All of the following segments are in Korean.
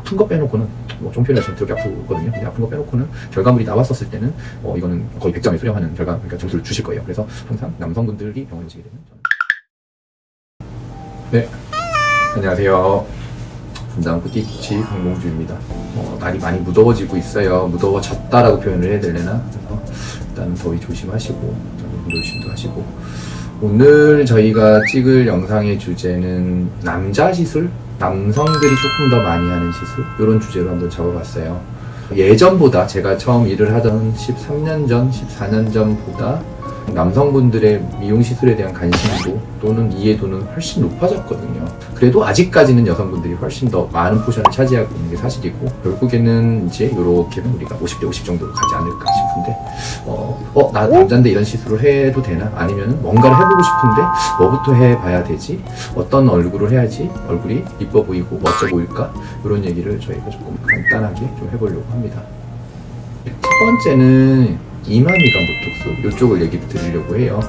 아픈 거 빼놓고는 좀 표현하시면 되게 아프거든요. 근데 아픈 거 빼놓고는 결과물이 나왔었을 때는 이거는 거의 100점에 수렴하는 그러니까 점수를 주실 거예요. 그래서 항상 남성분들이 병원에 오시게 되면 네, 안녕하세요. 분당 푸티치 강봉주입니다. 날이 많이 무더워지고 있어요. 무더워졌다라고 표현을 해야 되려나? 그래서 일단 더위 조심하시고 조심도 하시고, 오늘 저희가 찍을 영상의 주제는 남자 시술? 남성들이 조금 더 많이 하는 시술? 이런 주제로 한번 잡아봤어요. 예전보다 제가 처음 일을 하던 13년 전, 14년 전보다 남성분들의 미용 시술에 대한 관심도 또는 이해도는 훨씬 높아졌거든요. 그래도 아직까지는 여성분들이 훨씬 더 많은 포션을 차지하고 있는 게 사실이고, 결국에는 이제 이렇게는 우리가 50대 50 정도로 가지 않을까 싶은데, 나 남잔데 이런 시술을 해도 되나? 아니면 뭔가를 해보고 싶은데 뭐부터 해봐야 되지? 어떤 얼굴을 해야지 얼굴이 이뻐 보이고 멋져 보일까? 이런 얘기를 저희가 조금 간단하게 좀 해보려고 합니다. 첫 번째는 이마 미간 보톡스, 이쪽을 얘기를 드리려고 해요.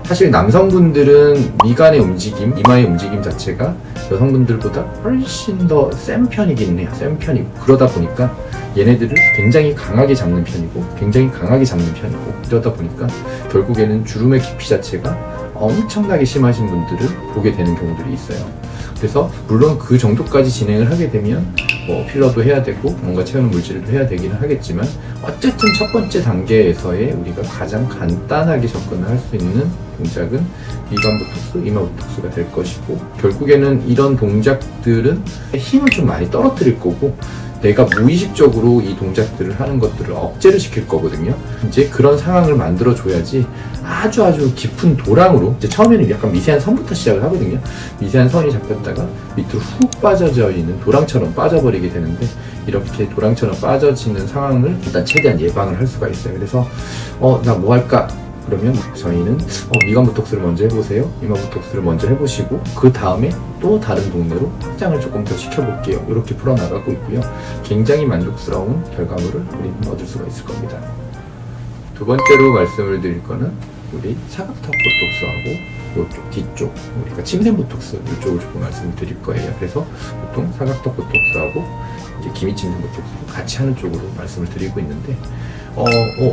사실 남성분들은 미간의 움직임, 이마의 움직임 자체가 여성분들보다 훨씬 더 센 편이긴 해요. 센 편이고, 그러다 보니까 얘네들을 굉장히 강하게 잡는 편이고 굉장히 강하게 잡는 편이고, 이러다 보니까 결국에는 주름의 깊이 자체가 엄청나게 심하신 분들을 보게 되는 경우들이 있어요. 그래서 물론 그 정도까지 진행을 하게 되면 필러도 해야 되고 뭔가 채우는 물질도 해야 되기는 하겠지만, 어쨌든 첫 번째 단계에서의 우리가 가장 간단하게 접근을 할 수 있는 동작은 미간 보톡스, 이마 보톡스가 될 것이고, 결국에는 이런 동작들은 힘을 좀 많이 떨어뜨릴 거고, 내가 무의식적으로 이 동작들을 하는 것들을 억제를 시킬 거거든요. 이제 그런 상황을 만들어 줘야지 아주 깊은 도랑으로, 이제 처음에는 약간 미세한 선부터 시작을 하거든요. 미세한 선이 잡혔다가 밑으로 훅 빠져져 있는 도랑처럼 빠져버리게 되는데, 이렇게 도랑처럼 빠져지는 상황을 일단 최대한 예방을 할 수가 있어요. 그래서 나 뭐 할까? 그러면 저희는 미간 보톡스를 먼저 해보세요. 이마 보톡스를 먼저 해보시고, 그 다음에 또 다른 동네로 확장을 조금 더 시켜볼게요. 이렇게 풀어나가고 있고요. 굉장히 만족스러운 결과물을 우리는 얻을 수가 있을 겁니다. 두 번째로 말씀을 드릴 거는 우리 사각턱 보톡스하고 이쪽 뒤쪽, 우리가 침샘 보톡스 이쪽을 조금 말씀을 드릴 거예요. 그래서 보통 사각턱 보톡스하고 이제 기미침샘 보톡스를 같이 하는 쪽으로 말씀을 드리고 있는데,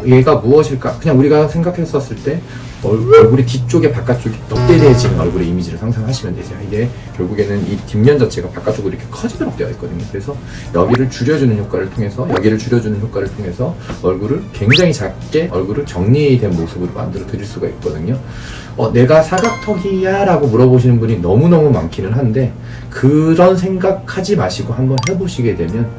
얘가 무엇일까? 그냥 우리가 생각했었을 때 얼굴이 뒤쪽에 바깥쪽이 넉대대해지는 얼굴의 이미지를 상상하시면 되세요. 이게 결국에는 이 뒷면 자체가 바깥쪽으로 이렇게 커지도록 되어 있거든요. 그래서 여기를 줄여주는 효과를 통해서, 여기를 줄여주는 효과를 통해서 얼굴을 굉장히 작게, 얼굴을 정리된 모습으로 만들어 드릴 수가 있거든요. 내가 사각턱이야? 라고 물어보시는 분이 너무너무 많기는 한데, 그런 생각하지 마시고 한번 해보시게 되면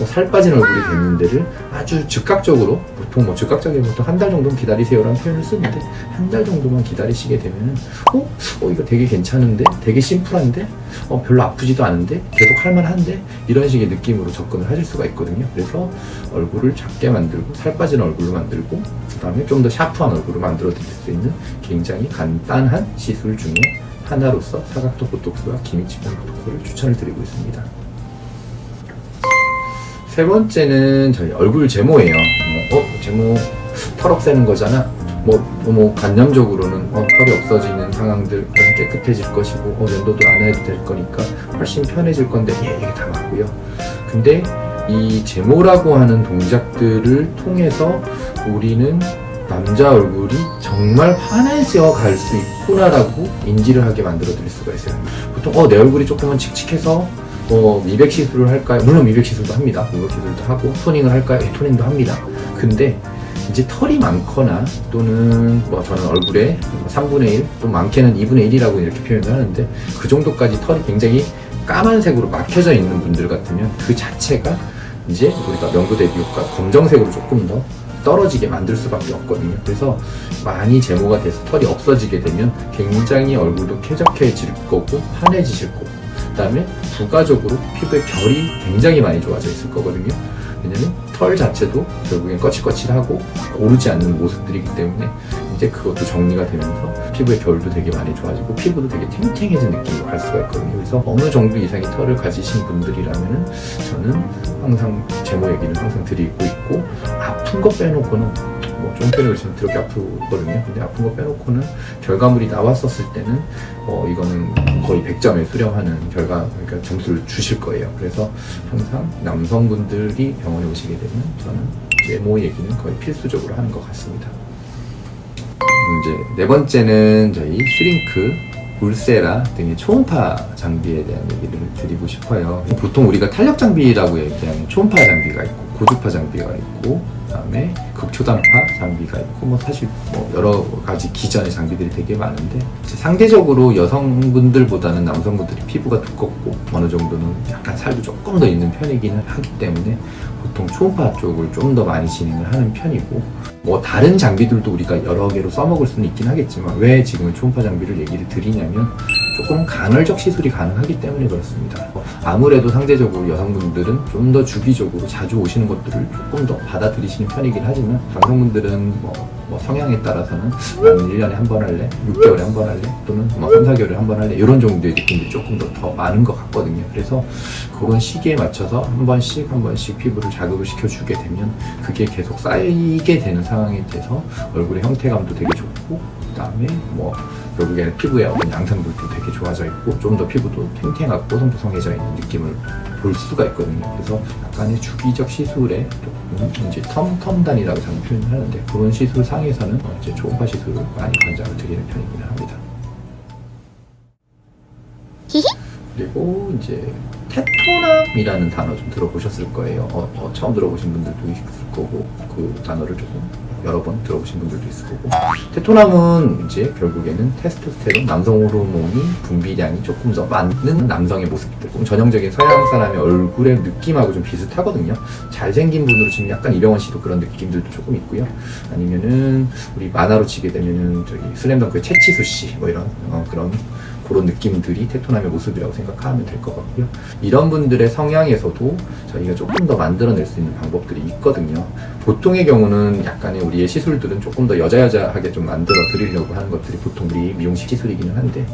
살 빠진 얼굴이 되는 데를 아주 즉각적으로, 보통 즉각적인 보통 한 달 정도는 기다리세요라는 표현을 쓰는데, 한 달 정도만 기다리시게 되면은 이거 되게 괜찮은데, 되게 심플한데, 별로 아프지도 않은데, 계속 할만한데, 이런 식의 느낌으로 접근을 하실 수가 있거든요. 그래서 얼굴을 작게 만들고 살 빠진 얼굴로 만들고, 그 다음에 좀 더 샤프한 얼굴로 만들어 드릴 수 있는 굉장히 간단한 시술 중에 하나로서 사각턱 보톡스와 기미침샘 보톡스를 추천을 드리고 있습니다. 세 번째는 저희 얼굴 제모예요. 제모 털 없애는 거잖아. 관념적으로는 털이 없어지는 상황들 깨끗해질 것이고, 면도도 안 해도 될 거니까 훨씬 편해질 건데, 이게 다 맞고요. 근데 이 제모라고 하는 동작들을 통해서 우리는 남자 얼굴이 정말 환해져 갈 수 있구나라고 인지를 하게 만들어 드릴 수가 있어요. 보통 내 얼굴이 조금은 칙칙해서 미백 시술을 할까요? 물론 미백 시술도 합니다. 미백 시술도 하고, 토닝을 할까요? 토닝도 합니다. 근데 이제 털이 많거나, 또는 저는 얼굴에 3분의 1, 또 많게는 2분의 1이라고 이렇게 표현을 하는데, 그 정도까지 털이 굉장히 까만색으로 막혀져 있는 분들 같으면 그 자체가 이제 우리가 명도 대비 효과, 검정색으로 조금 더 떨어지게 만들 수밖에 없거든요. 그래서 많이 제모가 돼서 털이 없어지게 되면 굉장히 얼굴도 쾌적해질 거고 환해지실 거고, 그 다음에 부가적으로 피부의 결이 굉장히 많이 좋아져 있을 거거든요. 왜냐면 털 자체도 결국엔 거칠거칠하고 오르지 않는 모습들이기 때문에 이제 그것도 정리가 되면서 피부의 결도 되게 많이 좋아지고 피부도 되게 탱탱해진 느낌으로 갈 수가 있거든요. 그래서 어느 정도 이상의 털을 가지신 분들이라면은 저는 항상 제모 얘기는 항상 드리고 있고, 아픈 거 빼놓고는 좀 빼놓고 있으면 그렇게 아프거든요. 근데 아픈 거 빼놓고는 결과물이 나왔었을 때는 이거는 거의 100점에 수렴하는 그러니까 점수를 주실 거예요. 그래서 항상 남성분들이 병원에 오시게 되면 저는 제모 얘기는 거의 필수적으로 하는 것 같습니다. 이제 네 번째는 저희 슈링크, 울세라 등의 초음파 장비에 대한 얘기를 드리고 싶어요. 보통 우리가 탄력 장비라고 얘기하는 초음파 장비가 있고 고주파 장비가 있고 그다음에 극초단파 장비가 있고 사실 여러 가지 기전의 장비들이 되게 많은데, 상대적으로 여성분들보다는 남성분들이 피부가 두껍고 어느 정도는 약간 살도 조금 더 있는 편이기는 하기 때문에 보통 초음파 쪽을 좀 더 많이 진행을 하는 편이고, 다른 장비들도 우리가 여러 개로 써먹을 수는 있긴 하겠지만 왜 지금은 초음파 장비를 얘기를 드리냐면 조금 간헐적 시술이 가능하기 때문에 그렇습니다. 아무래도 상대적으로 여성분들은 좀 더 주기적으로 자주 오시는 것들을 조금 더 받아들이시는 편이긴 하지만, 남성분들은 성향에 따라서는 나는 1년에 한 번 할래, 6개월에 한 번 할래, 또는 3, 4개월에 한 번 할래, 이런 정도의 느낌들이 조금 더 많은 것 같거든요. 그래서 그런 시기에 맞춰서 한 번씩 피부를 자극을 시켜주게 되면 그게 계속 쌓이게 되는 상황에 대해서 얼굴의 형태감도 되게 좋고, 그 다음에 결국에는 피부의 어떤 양상들도 되게 좋아져 있고 좀 더 피부도 탱탱하고 뽀송뽀송해져 있는 느낌을 볼 수가 있거든요. 그래서 약간의 주기적 시술에 이제 텀단이라고 저는 표현을 하는데, 그런 시술 상에서는 이제 초음파 시술을 많이 권장을 드리는 편이긴 합니다. 그리고 이제 테토남이라는 단어 좀 들어보셨을 거예요. 처음 들어보신 분들도 있을 거고, 그 단어를 조금 여러 번 들어보신 분들도 있을 거고, 테토남은 이제 결국에는 테스토스테론, 남성 호르몬이 분비량이 조금 더 많은 남성의 모습들, 전형적인 서양 사람의 얼굴의 느낌하고 좀 비슷하거든요. 잘생긴 분으로 치면 약간 이병헌 씨도 그런 느낌들도 조금 있고요. 아니면은 우리 만화로 치게 되면은 저기 슬램덩크의 최치수 씨 그런 느낌들이 테토남의 모습이라고 생각하면 될 것 같고요. 이런 분들의 성향에서도 저희가 조금 더 만들어낼 수 있는 방법들이 있거든요. 보통의 경우는 약간의 우리의 시술들은 조금 더 여자하게 좀 만들어 드리려고 하는 것들이 보통 우리 미용식 시술이기는 한데,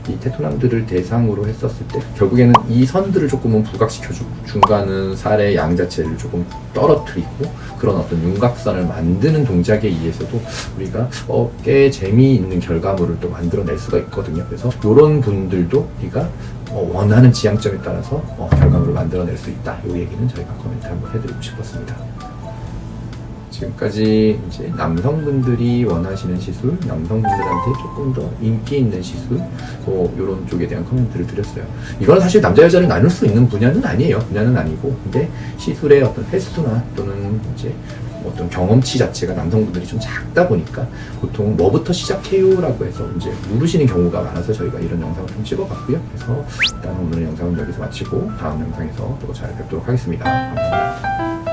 이 테토남들을 대상으로 했었을 때 결국에는 이 선들을 조금은 부각시켜주고 중간은 살의 양 자체를 조금 떨어뜨리고 그런 어떤 윤곽선을 만드는 동작에 의해서도 우리가 꽤 재미있는 결과물을 또 만들어낼 수가 있거든요. 그래서 이런 분들도 우리가 원하는 지향점에 따라서 결과물을 만들어낼 수 있다. 이 얘기는 저희가 코멘트 한번 해드리고 싶었습니다. 지금까지 이제 남성분들이 원하시는 시술, 남성분들한테 조금 더 인기 있는 시술, 이런 쪽에 대한 코멘트를 드렸어요. 이건 사실 남자 여자를 나눌 수 있는 분야는 아니에요. 분야는 아니고, 근데 시술의 어떤 횟수나 또는 이제 어떤 경험치 자체가 남성분들이 좀 작다 보니까 보통 뭐부터 시작해요라고 해서 이제 물으시는 경우가 많아서 저희가 이런 영상을 좀 찍어봤고요. 그래서 일단 오늘 영상은 여기서 마치고 다음 영상에서 또 잘 뵙도록 하겠습니다. 감사합니다.